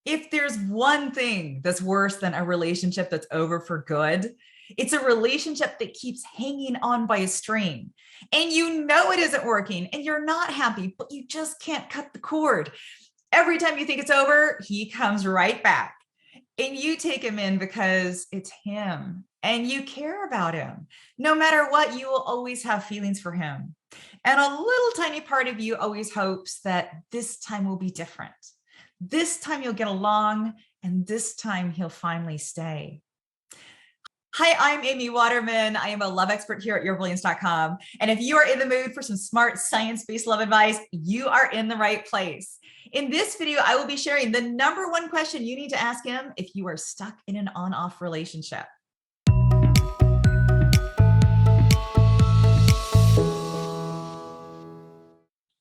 If there's one thing that's worse than a relationship that's over for good, it's a relationship that keeps hanging on by a string. And you know it isn't working and you're not happy, but you just can't cut the cord. Every time you think it's over, he comes right back. And you take him in because it's him and you care about him. No matter what, you will always have feelings for him. And a little tiny part of you always hopes that this time will be different. This time you'll get along, and this time he'll finally stay. Hi, I'm Amy Waterman. I am a love expert here at yourbrilliance.com. And if you are in the mood for some smart science-based love advice, you are in the right place. In this video, I will be sharing the #1 question you need to ask him if you are stuck in an on-off relationship.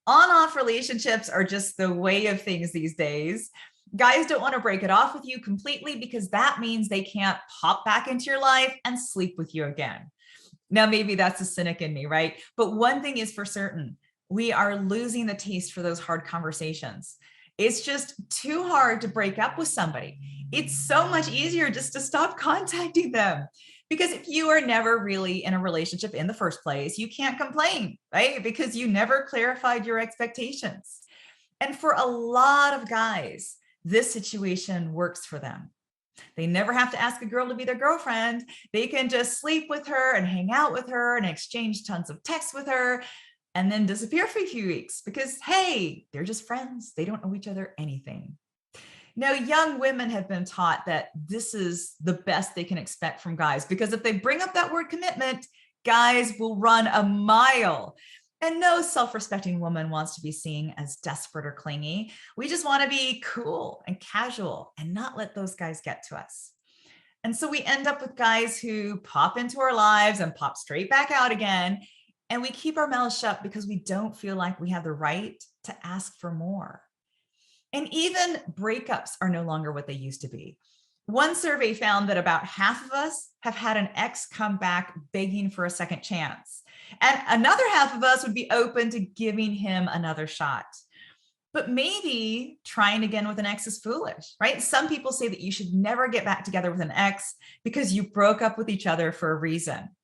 On-off relationships are just the way of things these days. Guys don't want to break it off with you completely because that means they can't pop back into your life and sleep with you again. Now, maybe that's a cynic in me, right? But one thing is for certain, we are losing the taste for those hard conversations. It's just too hard to break up with somebody. It's so much easier just to stop contacting them. Because if you are never really in a relationship in the first place, you can't complain, right? Because you never clarified your expectations. And for a lot of guys, this situation works for them. They never have to ask a girl to be their girlfriend. They can just sleep with her and hang out with her and exchange tons of texts with her and then disappear for a few weeks because, hey, they're just friends. They don't owe each other anything. Now, young women have been taught that this is the best they can expect from guys because if they bring up that word commitment, guys will run a mile. And no self-respecting woman wants to be seen as desperate or clingy. We just want to be cool and casual and not let those guys get to us. And so we end up with guys who pop into our lives and pop straight back out again. And we keep our mouths shut because we don't feel like we have the right to ask for more. And even breakups are no longer what they used to be. One survey found that about half of us have had an ex come back begging for a second chance. And another half of us would be open to giving him another shot. But maybe trying again with an ex is foolish, right? Some people say that you should never get back together with an ex because you broke up with each other for a reason.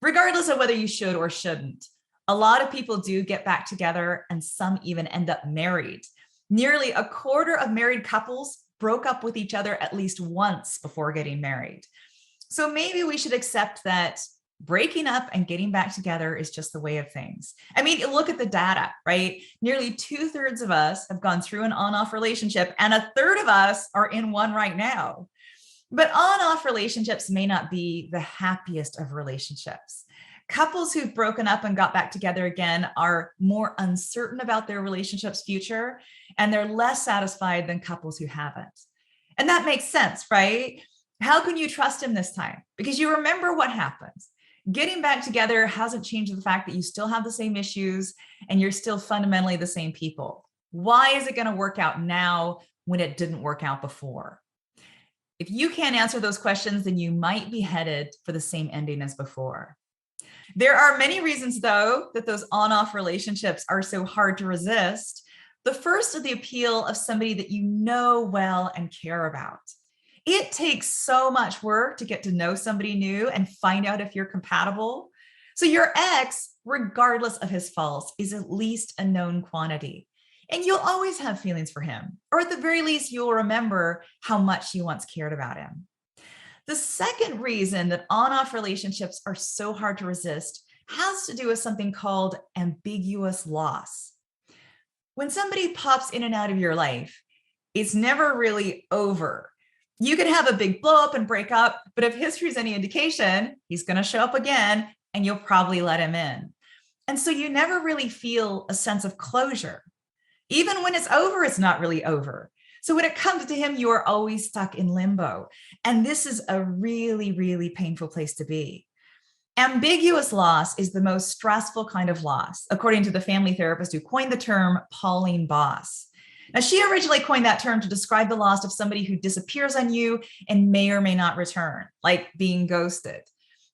Regardless of whether you should or shouldn't, a lot of people do get back together and some even end up married. Nearly a quarter of married couples broke up with each other at least once before getting married. So maybe we should accept that breaking up and getting back together is just the way of things. I mean, look at the data, right? Nearly 2/3 of us have gone through an on-off relationship and 1/3 of us are in one right now. But on-off relationships may not be the happiest of relationships. Couples who've broken up and got back together again are more uncertain about their relationship's future, and they're less satisfied than couples who haven't. And that makes sense, right? How can you trust him this time? Because you remember what happened. Getting back together hasn't changed the fact that you still have the same issues and you're still fundamentally the same people. Why is it going to work out now when it didn't work out before? If you can't answer those questions, then you might be headed for the same ending as before. There are many reasons, though, that those on-off relationships are so hard to resist. The first is the appeal of somebody that you know well and care about. It takes so much work to get to know somebody new and find out if you're compatible. So your ex, regardless of his faults, is at least a known quantity. And you'll always have feelings for him, or at the very least, you'll remember how much you once cared about him. The second reason that on-off relationships are so hard to resist has to do with something called ambiguous loss. When somebody pops in and out of your life, it's never really over. You can have a big blow up and break up, but if history is any indication, he's going to show up again and you'll probably let him in. And so you never really feel a sense of closure. Even when it's over, it's not really over. So when it comes to him, you are always stuck in limbo. And this is a really, really painful place to be. Ambiguous loss is the most stressful kind of loss, according to the family therapist who coined the term Pauline Boss. Now, she originally coined that term to describe the loss of somebody who disappears on you and may or may not return, like being ghosted.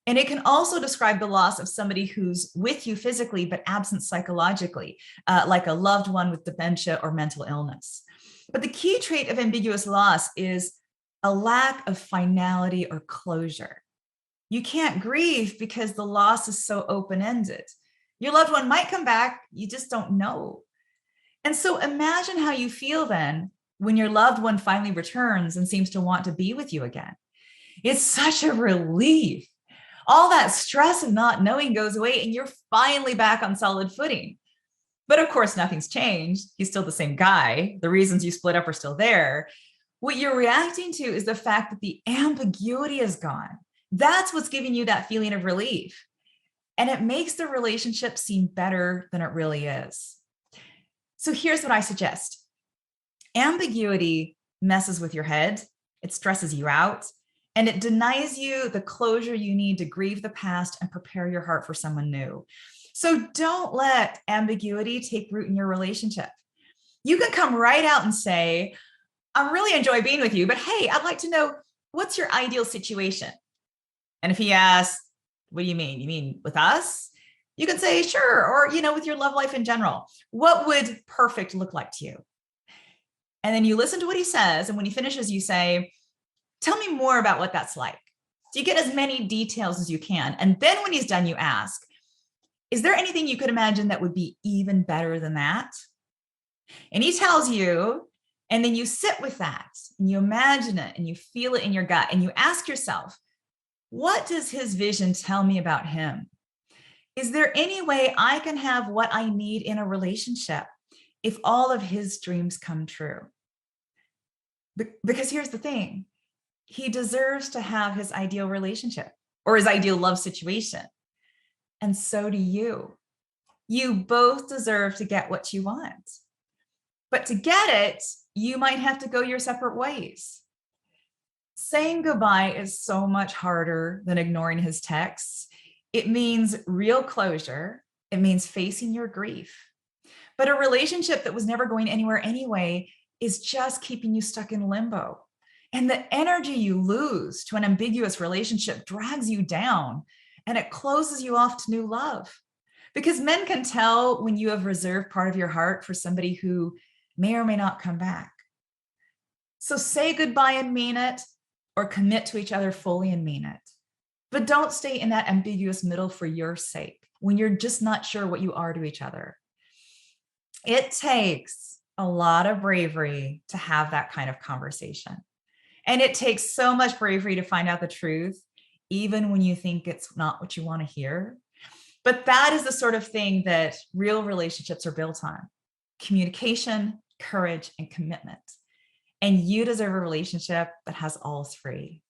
And it can also describe the loss of somebody who's with you physically, but absent psychologically, like a loved one with dementia or mental illness. But the key trait of ambiguous loss is a lack of finality or closure. You can't grieve because the loss is so open-ended. Your loved one might come back, you just don't know. And so imagine how you feel then when your loved one finally returns and seems to want to be with you again. It's such a relief. All that stress of not knowing goes away and you're finally back on solid footing. But of course, nothing's changed. He's still the same guy. The reasons you split up are still there. What you're reacting to is the fact that the ambiguity is gone. That's what's giving you that feeling of relief. And it makes the relationship seem better than it really is. So here's what I suggest. Ambiguity messes with your head. It stresses you out. And it denies you the closure you need to grieve the past and prepare your heart for someone new. So don't let ambiguity take root in your relationship. You can come right out and say, I really enjoy being with you, but hey, I'd like to know, what's your ideal situation? And if he asks, what do you mean? You mean with us? You can say, sure. Or, with your love life in general, what would perfect look like to you? And then you listen to what he says. And when he finishes, you say, tell me more about what that's like. So you get as many details as you can. And then when he's done, you ask, is there anything you could imagine that would be even better than that? And he tells you, and then you sit with that and you imagine it and you feel it in your gut and you ask yourself, what does his vision tell me about him? Is there any way I can have what I need in a relationship if all of his dreams come true? Because here's the thing. He deserves to have his ideal relationship or his ideal love situation. And so do you. You both deserve to get what you want. But to get it, you might have to go your separate ways. Saying goodbye is so much harder than ignoring his texts. It means real closure. It means facing your grief. But a relationship that was never going anywhere anyway is just keeping you stuck in limbo. And the energy you lose to an ambiguous relationship drags you down and it closes you off to new love. Because men can tell when you have reserved part of your heart for somebody who may or may not come back. So say goodbye and mean it, or commit to each other fully and mean it. But don't stay in that ambiguous middle for your sake when you're just not sure what you are to each other. It takes a lot of bravery to have that kind of conversation. And it takes so much bravery to find out the truth, even when you think it's not what you want to hear. But that is the sort of thing that real relationships are built on: communication, courage, and commitment. And you deserve a relationship that has all three.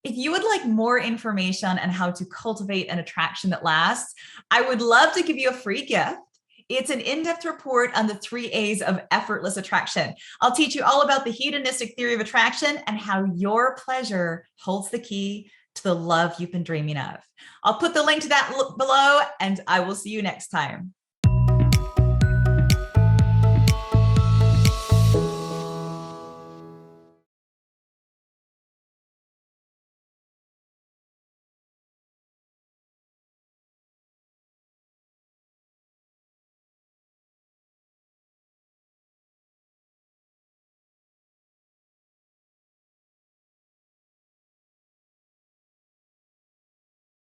If you would like more information on how to cultivate an attraction that lasts, I would love to give you a free gift. It's an in-depth report on the 3 A's of effortless attraction. I'll teach you all about the hedonistic theory of attraction and how your pleasure holds the key to the love you've been dreaming of. I'll put the link to that below, and I will see you next time.